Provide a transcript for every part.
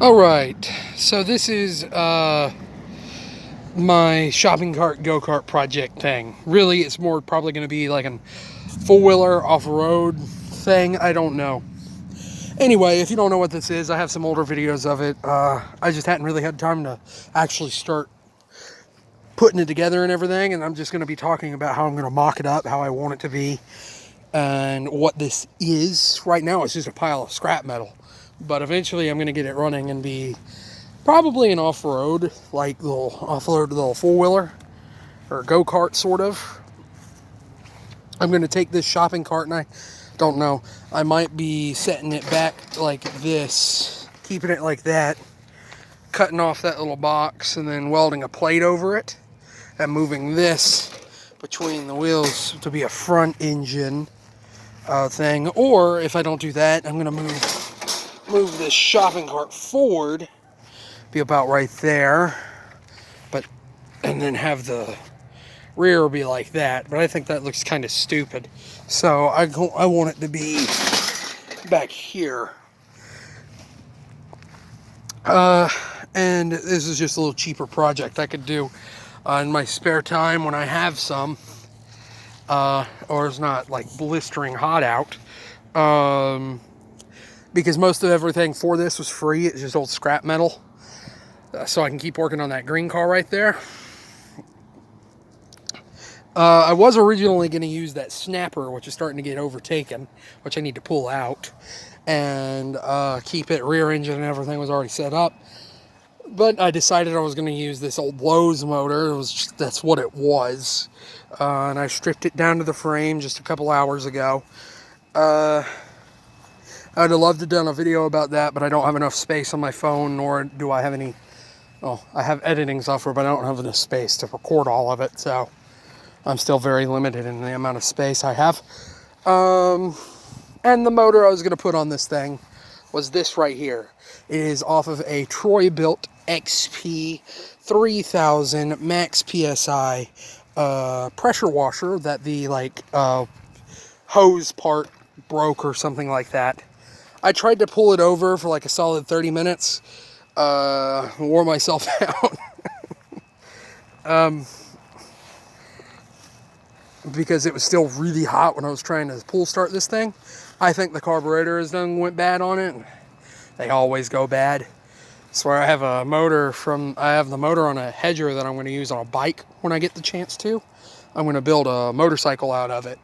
Alright, so this is my shopping cart go-kart project thing. Really, it's more probably going to be like a four-wheeler off-road thing. I don't know. Anyway, if you don't know what this is, I have some older videos of it. I just hadn't really had time to actually start putting it together and everything, and I'm just going to be talking about how I'm going to mock it up, how I want it to be, and what this is. Right now, it's just a pile of scrap metal, but eventually I'm going to get it running and be probably an off-road, like little off-road little four-wheeler or go-kart sort of. I'm going to take this shopping cart and I don't know, I might be setting it back like this, keeping it like that, cutting off that little box and then welding a plate over it and moving this between the wheels to be a front engine thing. Or if I don't do that, I'm going to move this shopping cart forward, be about right there, but and then have the rear be like that. But I think that looks kind of stupid, so I want it to be back here. And this is just a little cheaper project I could do in my spare time when I have some, or it's not like blistering hot out. Because most of everything for this was free. It's just old scrap metal. So I can keep working on that green car right there. I was originally going to use that snapper, which is starting to get overtaken, which I need to pull out, and keep it rear engine and everything was already set up. But I decided I was going to use this old Lowe's motor. That's what it was. And I stripped it down to the frame just a couple hours ago. I'd have loved to have done a video about that, but I don't have enough space on my phone, nor do I have any... Well, I have editing software, but I don't have enough space to record all of it, so I'm still very limited in the amount of space I have. And the motor I was going to put on this thing was this right here. It is off of a Troy-built XP 3000 max PSI pressure washer that the hose part broke or something like that. I tried to pull it over for like a solid 30 minutes. Wore myself out. Because it was still really hot when I was trying to pull start this thing. I think the carburetor has went bad on it. They always go bad. Swear I have the motor on a hedger that I'm going to use on a bike when I get the chance to. I'm going to build a motorcycle out of it.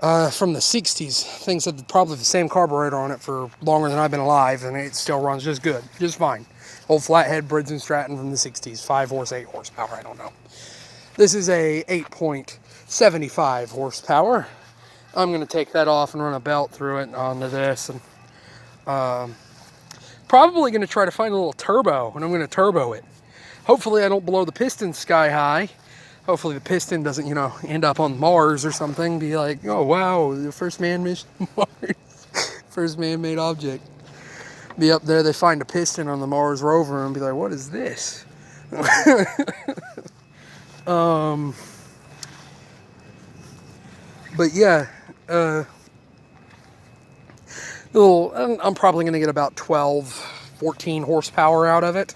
From the 60s. Things had probably the same carburetor on it for longer than I've been alive, and it still runs just good, just fine. Old flathead Briggs & Stratton from the 60s, 5 horse, 8 horsepower, I don't know. This is a 8.75 horsepower. I'm going to take that off and run a belt through it onto this, and probably going to try to find a little turbo, and I'm going to turbo it. Hopefully I don't blow the piston sky high. Hopefully the piston doesn't, end up on Mars or something. Be like, oh wow, the first man mission Mars, first man-made object. Be up there, they find a piston on the Mars rover and be like, what is this? But yeah, I'm probably going to get about 12, 14 horsepower out of it.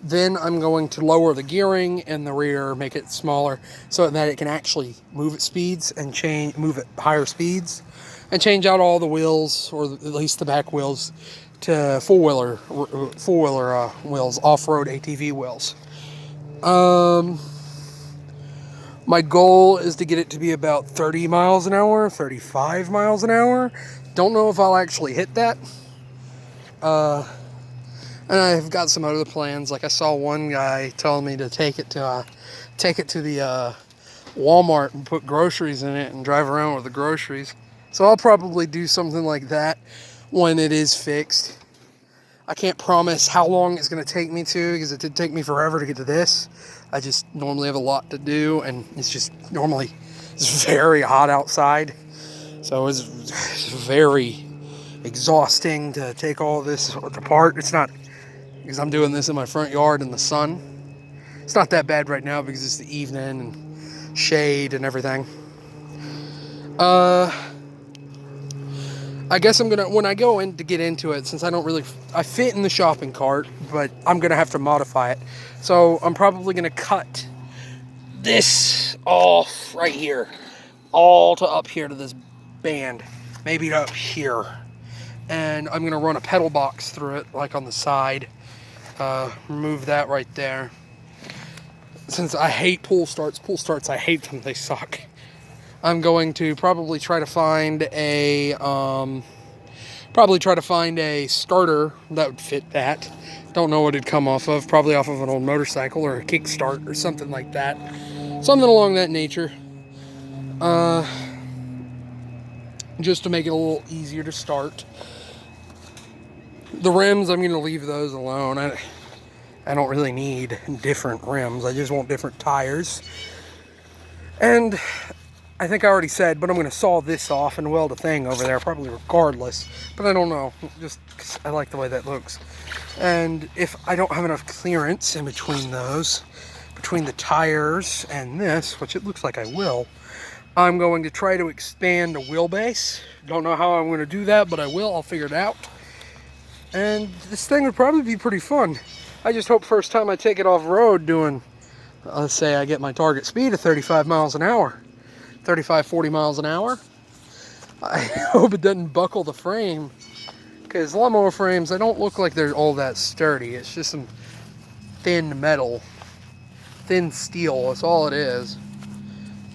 Then I'm going to lower the gearing in the rear, make it smaller, so that it can actually move at speeds and move at higher speeds, and change out all the wheels, or at least the back wheels, to four-wheeler wheels, off-road ATV wheels. My goal is to get it to be about 30 miles an hour, 35 miles an hour. Don't know if I'll actually hit that. And I've got some other plans. Like I saw one guy telling me to take it to the Walmart and put groceries in it and drive around with the groceries. So I'll probably do something like that when it is fixed. I can't promise how long it's going to take me to, because it did take me forever to get to this. I just normally have a lot to do, and it's very hot outside. So it's very exhausting to take all this apart. It's not, because I'm doing this in my front yard in the sun. It's not that bad right now because it's the evening and shade and everything. I guess I'm gonna, when I go in to get into it, since I fit in the shopping cart, but I'm gonna have to modify it. So I'm probably gonna cut this off right here, all to up here to this band, maybe to up here. And I'm gonna run a pedal box through it, like on the side. Remove that right there. Since I hate pull starts, I hate them, they suck. I'm going to probably try to find a starter that would fit that. Don't know what it'd come off of. Probably off of an old motorcycle or a kickstart or something like that. Something along that nature. Just to make it a little easier to start. The rims, I'm going to leave those alone. I don't really need different rims. I just want different tires. And I think I already said, but I'm going to saw this off and weld a thing over there, probably regardless. But I don't know, just 'cause I like the way that looks. And if I don't have enough clearance in between those, between the tires and this, which it looks like I will, I'm going to try to expand the wheelbase. Don't know how I'm going to do that, but I will. I'll figure it out. And this thing would probably be pretty fun. I just hope first time I take it off road doing, let's say I get my target speed of 35 miles an hour. 35, 40 miles an hour. I hope it doesn't buckle the frame, because lawnmower frames, they don't look like they're all that sturdy. It's just some thin metal, thin steel, that's all it is.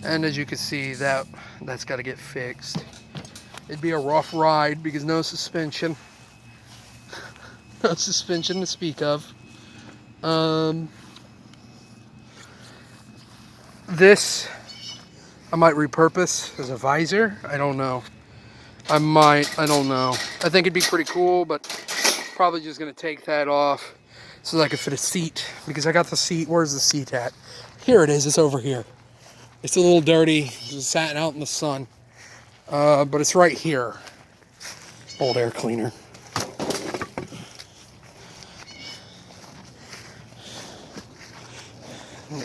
And as you can see, that's got to get fixed. It'd be a rough ride because no suspension. No suspension to speak of. This I might repurpose as a visor. I don't know. I don't know. I think it'd be pretty cool, but probably just gonna take that off so that I can fit a seat, because I got the seat. Where's the seat at? Here it is. It's over here. It's a little dirty. It's sat out in the sun. But it's right here. Old air cleaner.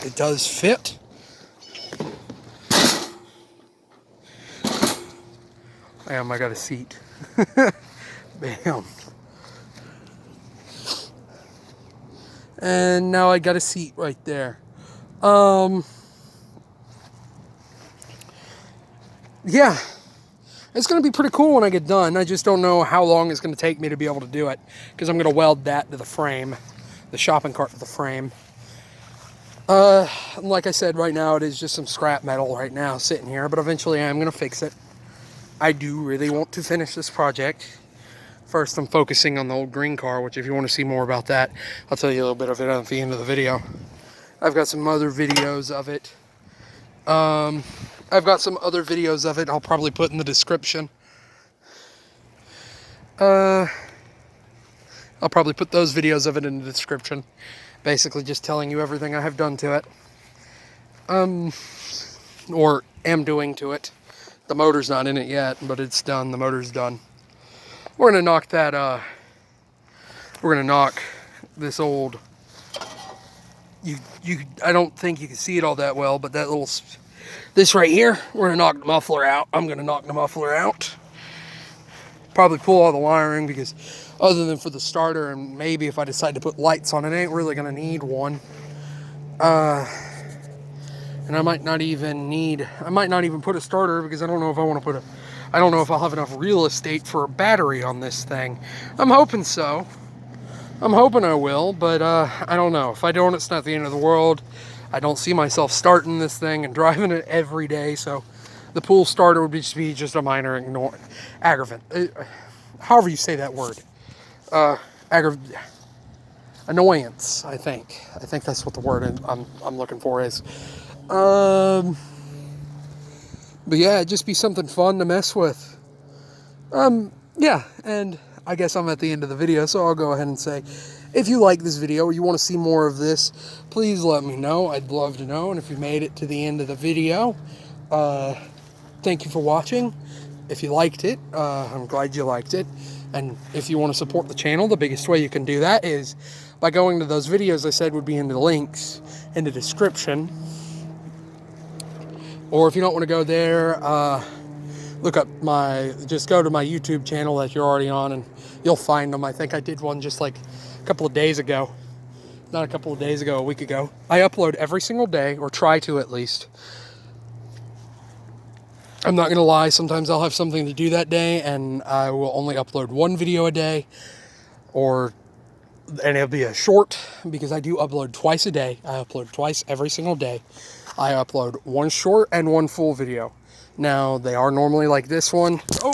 It does fit. Bam, I got a seat. Bam. And now I got a seat right there. Yeah. It's going to be pretty cool when I get done. I just don't know how long it's going to take me to be able to do it, because I'm going to weld that to the frame, the shopping cart to the frame. Like I said, right now it is just some scrap metal right now sitting here, but eventually I am going to fix it. I do really want to finish this project. First, I'm focusing on the old green car, which if you want to see more about that, I'll tell you a little bit of it at the end of the video. I've got some other videos of it. I'll probably put in the description. I'll probably put those videos of it in the description. Basically just telling you everything I have done to it. Or am doing to it. The motor's not in it yet, but it's done. The motor's done. We're gonna knock that, we're gonna knock this old, I don't think you can see it all that well, but that little, this right here, we're gonna knock the muffler out. I'm gonna knock the muffler out. Probably pull all the wiring, because other than for the starter, and maybe if I decide to put lights on it, I ain't really gonna need one. And I might not even put a starter, because I don't know if I want to I don't know if I'll have enough real estate for a battery on this thing. I'm hoping so. I'm hoping I will, but I don't know. If I don't, it's not the end of the world. I don't see myself starting this thing and driving it every day, so the pull starter would be just a minor aggravant. However you say that word. Annoyance, I think. I think that's what the word I'm looking for is. But yeah, it'd just be something fun to mess with. Yeah, and I guess I'm at the end of the video, so I'll go ahead and say, if you like this video or you want to see more of this, please let me know. I'd love to know. And if you made it to the end of the video, thank you for watching. If you liked it, I'm glad you liked it. And if you want to support the channel, the biggest way you can do that is by going to those videos I said would be in the links in the description. Or if you don't want to go there, look up just go to my YouTube channel that you're already on and you'll find them. I think I did one just like a couple of days ago. Not a couple of days ago, a week ago. I upload every single day, or try to at least. I'm not going to lie, sometimes I'll have something to do that day and I will only upload one video a day, and it'll be a short, because I do upload twice a day. I upload twice every single day. I upload one short and one full video. Now, they are normally like this one. Oh!